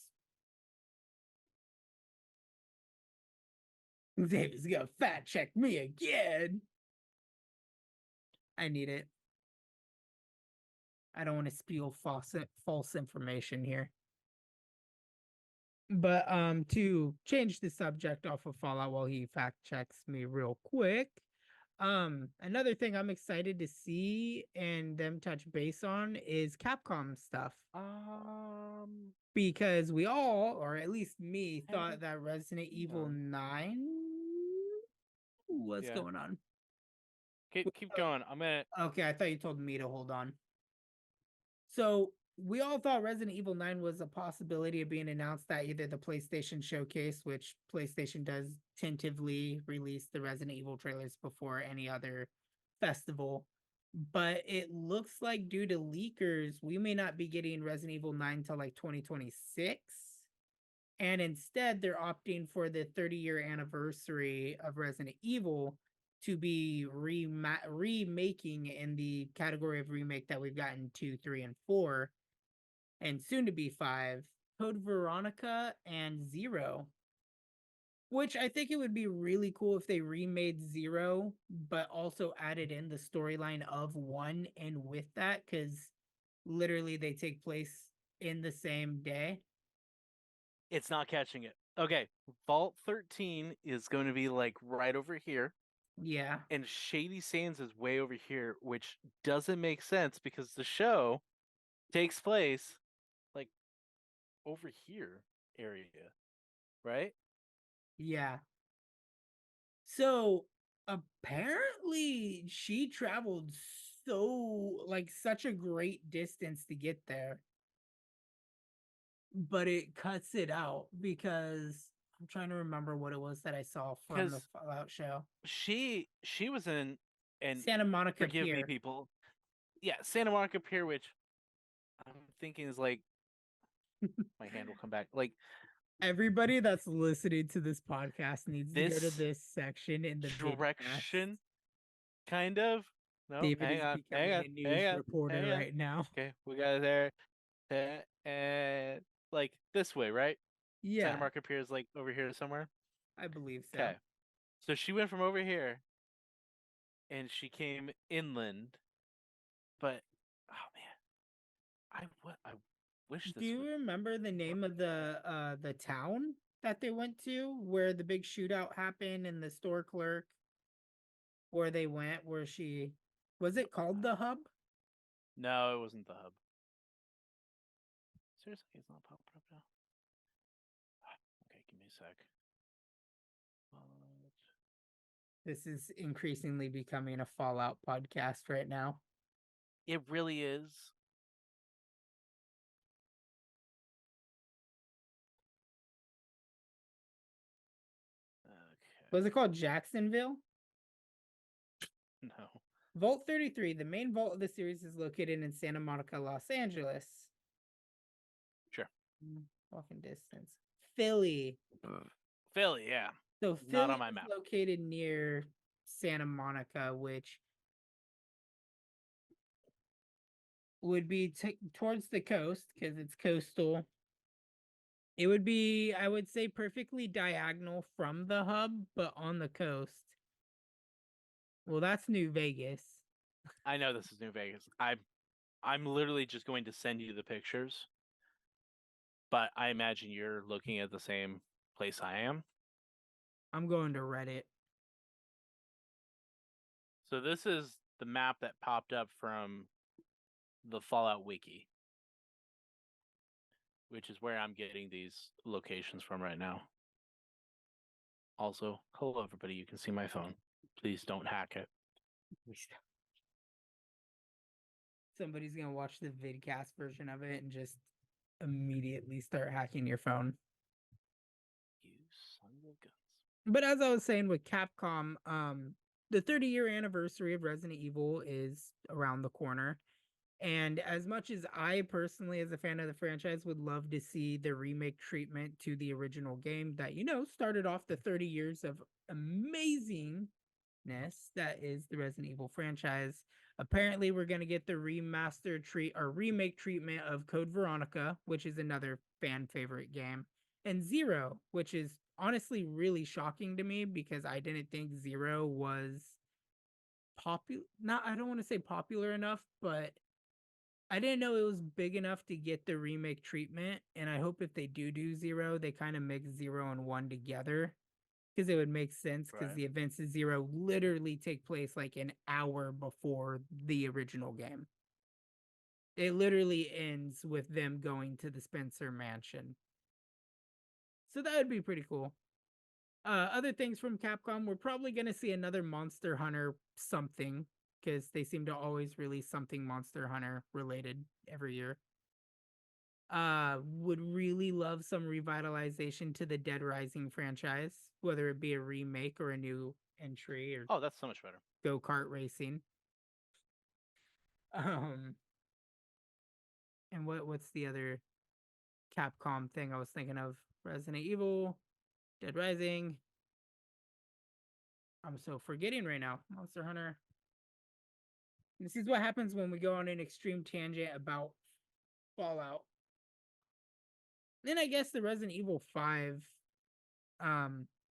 David's gonna fact check me again. I need it. I don't want to spew false information here. But to change the subject off of Fallout while he fact checks me real quick. Another thing I'm excited to see and them touch base on is Capcom stuff. Because we all, or at least me, thought that Resident Evil 9. What's going on? Keep going. I'm gonna. Okay, I thought you told me to hold on. So we all thought Resident Evil 9 was a possibility of being announced at either the PlayStation Showcase, which PlayStation does tentatively release the Resident Evil trailers before any other festival. But it looks like due to leakers, we may not be getting Resident Evil 9 till like 2026. And instead, they're opting for the 30-year anniversary of Resident Evil to be remaking in the category of remake that we've gotten 2, 3, and 4, and soon to be 5, Code Veronica and Zero. Which I think it would be really cool if they remade 0, but also added in the storyline of 1 and with that, because literally they take place in the same day. It's not catching it. Okay, Vault 13 is going to be like right over here, Yeah. and Shady Sands is way over here, which doesn't make sense because the show takes place like over here area, right? Yeah. So apparently she traveled such a great distance to get there, but it cuts it out because I'm trying to remember what it was that I saw from the Because Fallout show. she was in, and Santa Monica forgive me, Pier. people. Yeah, Santa Monica Pier, which I'm thinking is like my hand will come back. Like Everybody that's listening to this podcast needs to go to this this section in the vidcast. direction, kind of. No, David is becoming a news reporter hang on. right now. Okay, we got it there. And like this way, right? Santa Yeah, Monica Pier is like over here somewhere. I believe so. Okay, so she went from over here, and she came inland. But oh man, I wish Do this you would remember the work. name of the town that they went to where the big shootout happened and the store clerk where they went where she was it called the hub? No, it wasn't the hub. Seriously, it's not popping up now. Okay, give me a sec. This is increasingly becoming a Fallout podcast right now. It really is. Okay. Was it called Jacksonville? No. Vault 33, the main vault of the series, is located in Santa Monica, Los Angeles. Sure. Walking distance. Philly. Philly, yeah. So Not Philly on my is map. located near Santa Monica, which would be towards the coast because it's coastal. It would be, I would say, perfectly diagonal from the hub, but on the coast. Well, that's New Vegas. I know this is New Vegas. I'm literally just going to send you the pictures, but I imagine you're looking at the same place I am. I'm going to Reddit. So this is the map that popped up from the Fallout wiki, which is where I'm getting these locations from right now. Also, hello everybody, you can see my phone. Please don't hack it. Somebody's gonna watch the vidcast version of it and just immediately start hacking your phone. You son of a guns. But as I was saying with Capcom, the 30-year anniversary of Resident Evil is around the corner. And as much as I personally, as a fan of the franchise, would love to see the remake treatment to the original game that, started off the 30 years of amazingness that is the Resident Evil franchise. Apparently, we're going to get the remake treatment of Code Veronica, which is another fan favorite game, and Zero, which is honestly really shocking to me because I didn't think Zero was popular. Not, I don't want to say popular enough, but I didn't know it was big enough to get the remake treatment, and I hope if they do Zero, they kind of mix 0 and 1 together, because it would make sense, because Right. the events of Zero literally take place like an hour before the original game. It literally ends with them going to the Spencer Mansion. So that would be pretty cool. Other things from Capcom, we're probably going to see another Monster Hunter something, because they seem to always release something Monster Hunter related every year. Would really love some revitalization to the Dead Rising franchise, whether it be a remake or a new entry or Oh, that's so much better. go-kart racing. And what's the other Capcom thing I was thinking of? Resident Evil, Dead Rising. I'm so forgetting right now. Monster Hunter. This is what happens when we go on an extreme tangent about Fallout. Then I guess the Resident Evil 5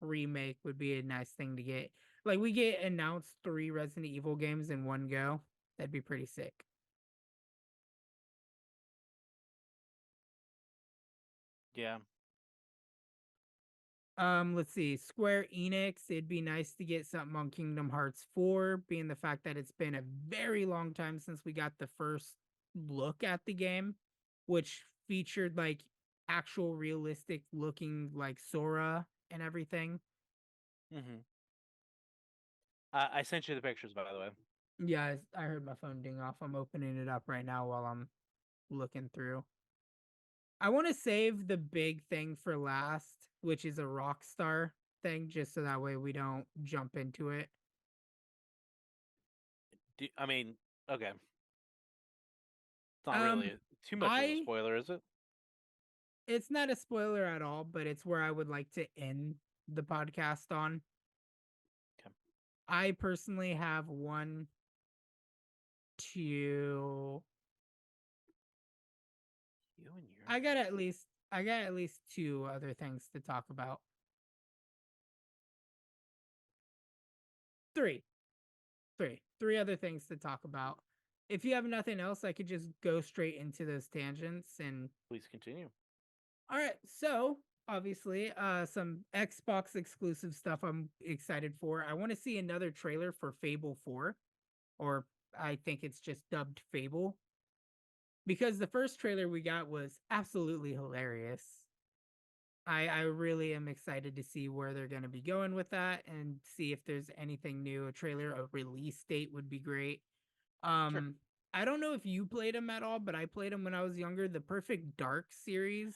remake would be a nice thing to get. Like we get announced 3 Resident Evil games in one go. That'd be pretty sick. Yeah. Let's see. Square Enix, it'd be nice to get something on Kingdom Hearts 4, being the fact that it's been a very long time since we got the first look at the game, which featured like actual realistic looking like Sora and everything. Mm-hmm. I sent you the pictures, by the way. Yeah, I heard my phone ding off. I'm opening it up right now while I'm looking through. I want to save the big thing for last, which is a Rockstar thing, just so that way we don't jump into it. I mean, okay. It's not Um, really too much of a I spoiler, is it? it's not a spoiler at all, but it's where I would like to end the podcast on. Okay. I personally have one, two. You and your I got at least 2 other things to talk about. 3. 3 other things to talk about. If you have nothing else, I could just go straight into those tangents and Please continue. all right. So, obviously, some Xbox exclusive stuff I'm excited for. I want to see another trailer for Fable 4, or I think it's just dubbed Fable, because the first trailer we got was absolutely hilarious. I really am excited to see where they're going to be going with that and see if there's anything new. A trailer, a release date would be great. Sure. I don't know if you played them at all, but I played them when I was younger. The Perfect Dark series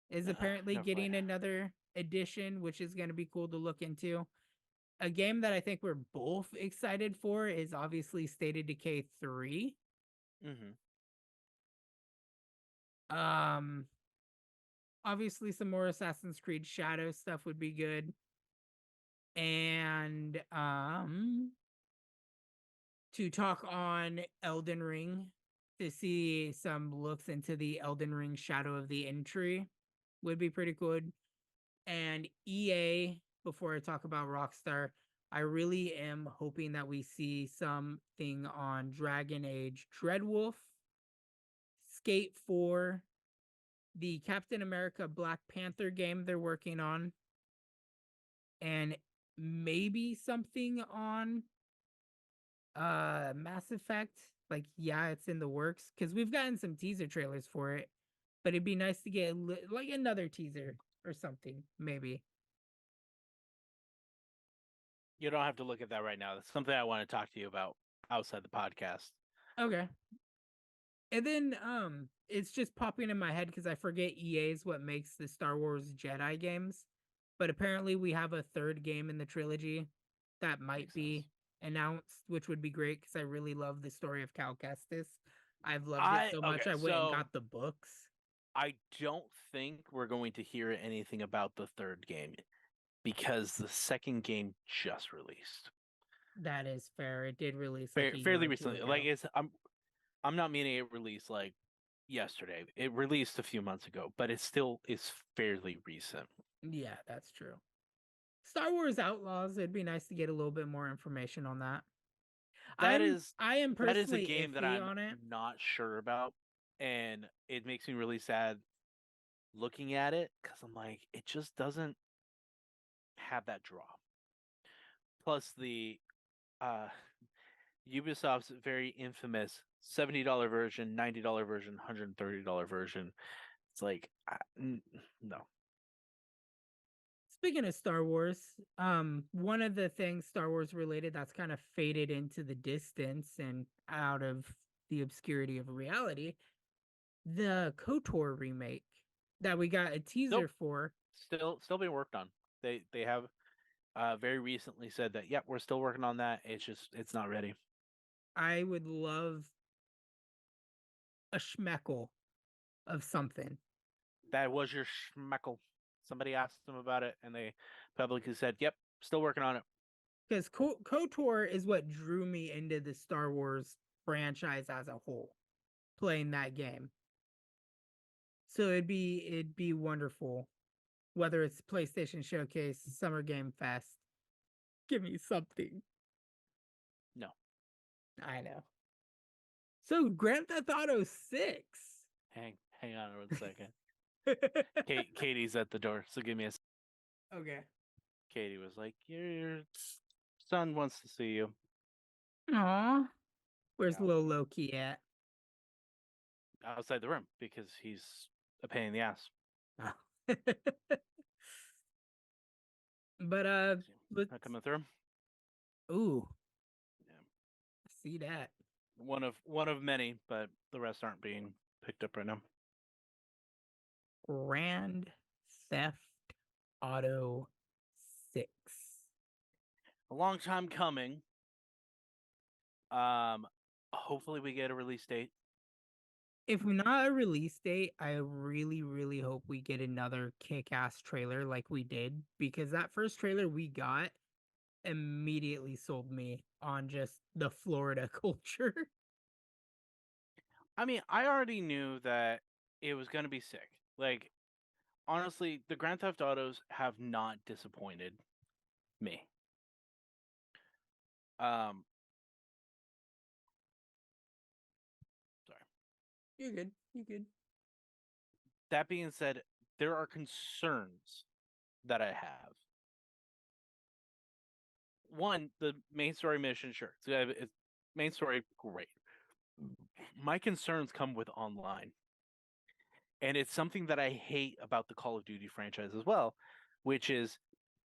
is apparently Never played. getting another edition, which is going to be cool to look into. A game that I think we're both excited for is obviously State of Decay 3. Mm-hmm. Um, Obviously some more Assassin's Creed Shadow stuff would be good. And to talk on Elden Ring, to see some looks into the Elden Ring Shadow of the Entry would be pretty good. And EA, before I talk about Rockstar, I really am hoping that we see something on Dragon Age Dreadwolf, Skate 4, the Captain America Black Panther game they're working on, and maybe something on Mass Effect. Like, yeah, it's in the works because we've gotten some teaser trailers for it, but it'd be nice to get like another teaser or something, maybe. You don't have to look at that right now. That's something I want to talk to you about outside the podcast. Okay. And then it's just popping in my head because I forget EA is what makes the Star Wars Jedi games. But apparently we have a 3rd game in the trilogy that might Makes be sense. announced, which would be great because I really love the story of Cal Kestis. I've loved it I so much okay, I went and so got the books. I don't think we're going to hear anything about the third game because the second game just released That is fair. It did release like a year fairly or 2 recently. Like ago. I'm not meaning it released like yesterday. It released a few months ago, but it still is fairly recent. Yeah, that's true. Star Wars Outlaws, it'd be nice to get a little bit more information on that. That is I am that is a personally game that iffy I'm on it. not sure about, and it makes me really sad looking at it because I'm like, it just doesn't have that draw. Plus the uh Ubisoft's very infamous $70 version, $90 version, $130 version. It's like, no. Speaking of Star Wars, one of the things Star Wars related that's kind of faded into the distance and out of the obscurity of reality, the KOTOR remake that we got a teaser Nope. for. Still being worked on. They have very recently said that, yep, we're still working on that. It's not ready. I would love a schmeckle of something. That was your schmeckle. Somebody asked them about it, and they publicly said, "Yep, still working on it." Because KOTOR is what drew me into the Star Wars franchise as a whole, playing that game. So it'd be wonderful Whether it's PlayStation Showcase, Summer Game Fest, give me something. No. I know. So Grand Theft Auto 6. Hang on one second. Katie's at the door, so give me a. Okay. Katie was like, "Your son wants to see you." Aw. Where's Yeah. little Loki at? Outside the room because he's a pain in the ass. Oh. But let's Not coming through. ooh, Yeah. see that. One of many, but the rest aren't being picked up right now. Grand Theft Auto 6. A long time coming. Hopefully we get a release date. If not a release date, I really, really hope we get another kick-ass trailer like we did, because that first trailer we got immediately sold me on just the Florida culture. I mean, I already knew that it was going to be sick. Like, honestly, the Grand Theft Autos have not disappointed me. Sorry. You're good. You're good. That being said, there are concerns that I have. One, the main story mission, sure, it's main story, great. My concerns come with online, and it's something that I hate about the Call of Duty franchise as well, which is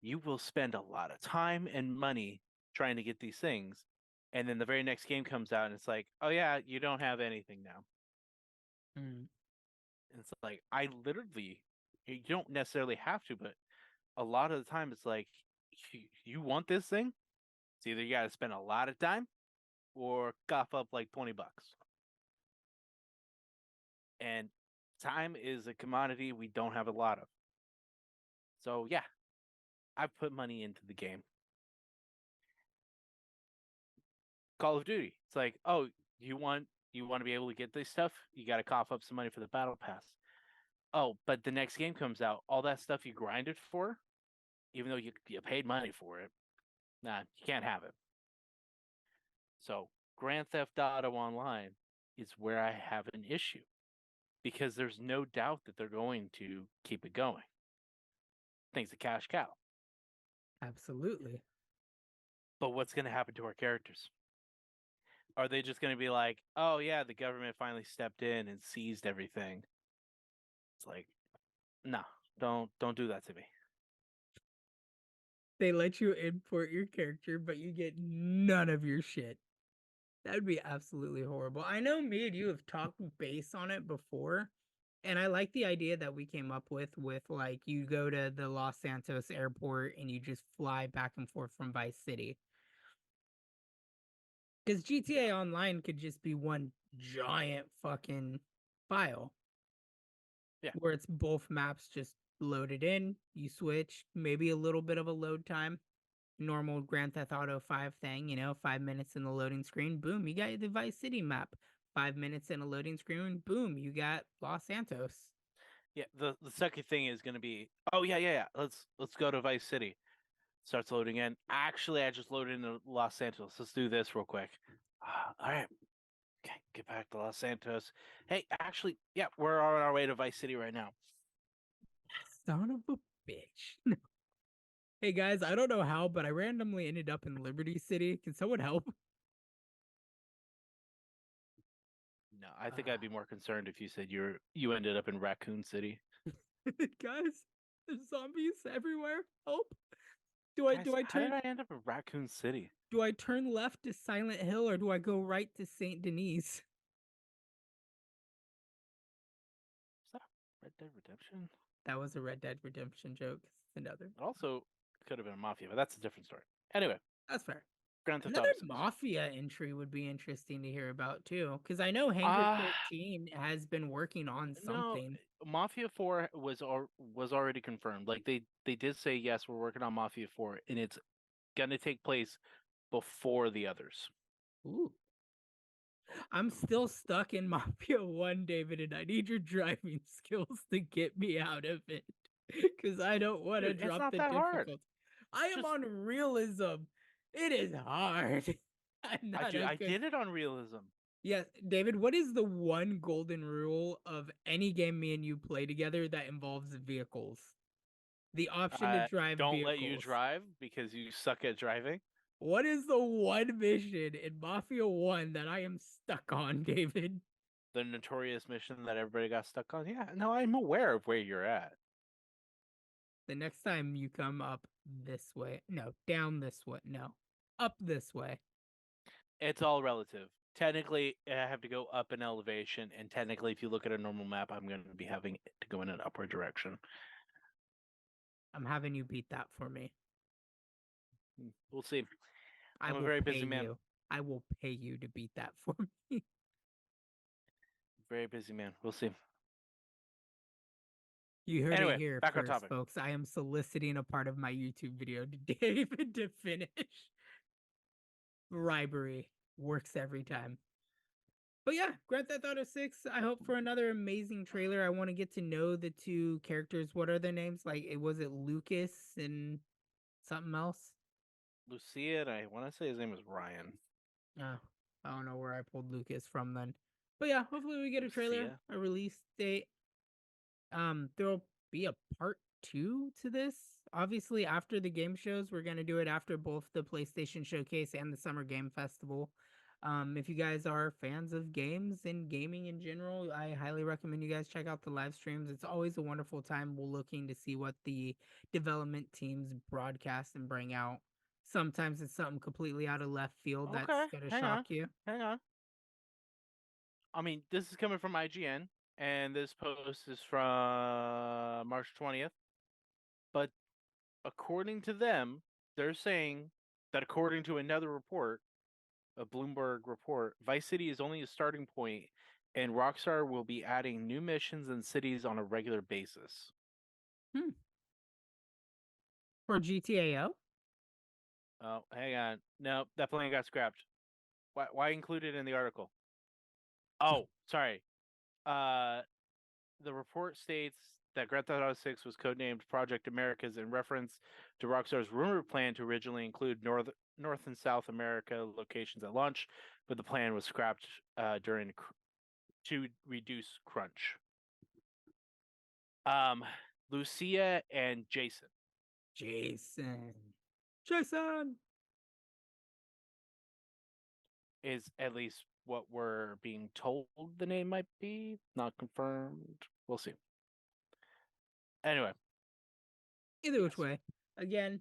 you will spend a lot of time and money trying to get these things, and then the very next game comes out, and it's like, oh yeah, you don't have anything now. Mm. And it's like I literally, you don't necessarily have to, but a lot of the time it's like, you want this thing? It's either you got to spend a lot of time or cough up like $20. And time is a commodity we don't have a lot of. So yeah, I've put money into the game. Call of Duty. It's like, oh, you want to be able to get this stuff? You got to cough up some money for the battle pass. Oh, but the next game comes out, all that stuff you grinded for, even though you paid money for it, nah, you can't have it. So Grand Theft Auto Online is where I have an issue because there's no doubt that they're going to keep it going. Things a cash cow. Absolutely. But what's going to happen to our characters? Are they just going to be like, oh yeah, the government finally stepped in and seized everything? It's like, no, don't do that to me. They let you import your character, but you get none of your shit. That'd be absolutely horrible. I know me and you have talked base on it before, and I like the idea that we came up with like you go to the Los Santos airport and you just fly back and forth from Vice City. Because GTA Online could just be one giant fucking file. Yeah. Where it's both maps just loaded in, you switch, maybe a little bit of a load time. Normal Grand Theft Auto 5 thing, 5 minutes in the loading screen, boom, you got the Vice City map. 5 minutes in a loading screen, boom, you got Los Santos. Yeah, the second thing is going to be, oh yeah. Let's go to Vice City. Starts loading in. Actually, I just loaded into Los Santos. Let's do this real quick. All right. Okay, get back to Los Santos. Hey, actually, yeah, we're on our way to Vice City right now. Son of a bitch. Hey guys, I don't know how, but I randomly ended up in Liberty City. Can someone help? No, I think I'd be more concerned if you said you ended up in Raccoon City. Guys, there's zombies everywhere. Help. Do I Guys, how turn did I end up in Raccoon City? do I turn left to Silent Hill or do I go right to Saint Denis? Is that Red Dead Redemption? That was a Red Dead Redemption joke. It's another. It also could have been a Mafia, but that's a different story. Anyway, That's fair. Grand Theft Another Auto 6. Mafia entry would be interesting to hear about too, because I know Hangar 13 has been working on No, something. Mafia 4 was already confirmed. Like they did say yes, we're working on Mafia 4 and it's going to take place before the others. Ooh. I'm still stuck in Mafia 1, David, and I need your driving skills to get me out of it. because I don't want to Dude, it's drop not the that hard. difficulty. I am Just on realism. It is hard. I'm not a I good. did it on realism. Yes, David, what is the one golden rule of any game me and you play together that involves vehicles? The option to drive Don't let you vehicles. drive because you suck at driving. What is the one mission in Mafia 1 that I am stuck on, David? The notorious mission that everybody got stuck on. Yeah, no, I'm aware of where you're at. The next time you come up this way, no, down this way, no, up this way. It's all relative. Technically, I have to go up in elevation, and technically, if you look at a normal map, I'm going to be having it to go in an upward direction. I'm having you beat that for me. We'll see. I I'm a will very pay busy man. you. I will pay you to beat that for me. Very busy man. We'll see. You heard Anyway, it here back on first, topic. folks. I am soliciting a part of my YouTube video to David to finish. Bribery works every time. But yeah, Grand Theft Auto 6, I hope for another amazing trailer. I want to get to know the two characters. What are their names? Like, was it Lucas and something else? Lucia, and I want to say his name was Ryan. Oh, I don't know where I pulled Lucas from then. But yeah, hopefully we get a trailer, Lucia? a release date. There'll be a part 2 to this. Obviously, after the game shows, we're gonna do it after both the PlayStation Showcase and the Summer Game Festival. If you guys are fans of games and gaming in general, I highly recommend you guys check out the live streams. It's always a wonderful time. We're looking to see what the development teams broadcast and bring out. Sometimes it's something completely out of left field that's Okay, gonna hang shock on. you. Hang on. I mean, this is coming from IGN, and this post is from March 20th. But according to them, they're saying that according to another report, a Bloomberg report, Vice City is only a starting point, and Rockstar will be adding new missions and cities on a regular basis. For GTAO? Oh, hang on. No, that plan got scrapped. Why include it in the article? Oh, sorry. The report states that Grand Theft Auto 6 was codenamed Project Americas in reference to Rockstar's rumored plan to originally include North and South America locations at launch, but the plan was scrapped to reduce crunch. Lucia and Jason. Jason is at least what we're being told the name might be. Not confirmed. We'll see. Anyway. Either which way. Again,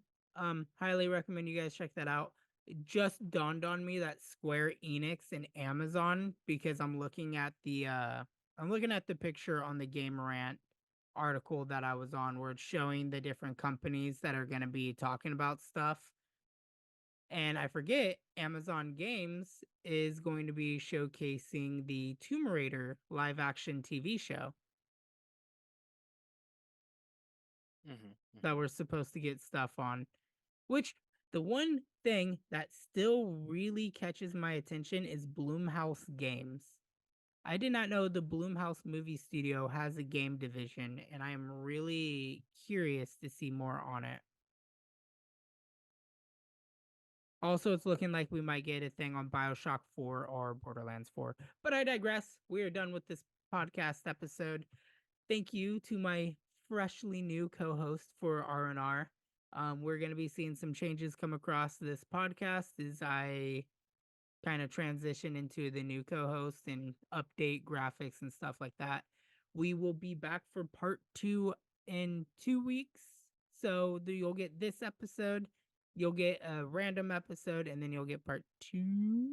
highly recommend you guys check that out. It just dawned on me that Square Enix and Amazon, because I'm looking at the picture on the Game Rant article that I was on where it's showing the different companies that are gonna be talking about stuff. And I forget, Amazon Games is going to be showcasing the Tomb Raider live action TV show that we're supposed to get stuff on. Which, the one thing that still really catches my attention is Blumhouse Games. I did not know the Blumhouse movie studio has a game division, and I am really curious to see more on it. Also, it's looking like we might get a thing on BioShock 4 or Borderlands 4. But I digress. We are done with this podcast episode. Thank you to my freshly new co-host for R&R. We're going to be seeing some changes come across this podcast as I kind of transition into the new co-host and update graphics and stuff like that. We will be back for part 2 in 2 weeks. So you'll get this episode, you'll get a random episode, and then you'll get part 2.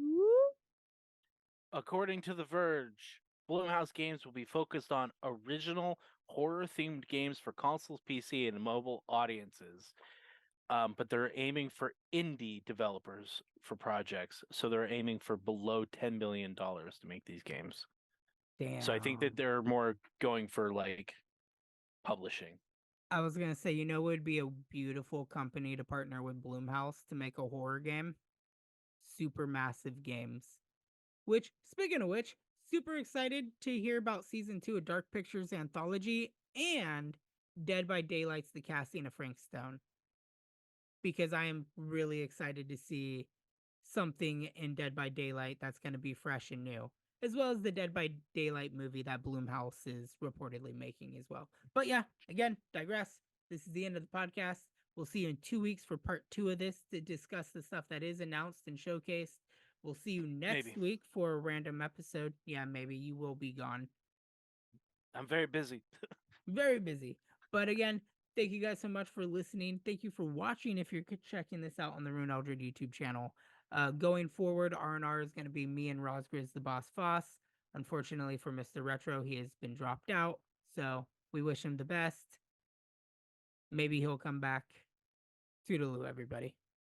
According to The Verge, Blumhouse Games will be focused on original horror-themed games for consoles, PC, and mobile audiences. But they're aiming for indie developers for projects, so they're aiming for below $10 million to make these games. Damn. So I think that they're more going for like publishing. I was gonna say, it would be a beautiful company to partner with Blumhouse to make a horror game. Supermassive Games. Which, speaking of which, super excited to hear about season 2 of Dark Pictures Anthology, and Dead by Daylight's the casting of Frank Stone, because I am really excited to see something in Dead by Daylight that's going to be fresh and new, as well as the Dead by Daylight movie that Blumhouse is reportedly making as well. But yeah, again, digress. This is the end of the podcast. We'll see you in 2 weeks for part 2 of this to discuss the stuff that is announced and showcased. We'll see you next Maybe. week for a random episode. Yeah, maybe you will be gone. I'm very busy. Very busy. But again, thank you guys so much for listening. Thank you for watching if you're checking this out on the Ryunn Eldred YouTube channel. Going forward, R&R is going to be me and Razgriz the BossFoss. Unfortunately for Mr. Retro, he has been dropped out. So we wish him the best. Maybe he'll come back. Toodaloo, everybody.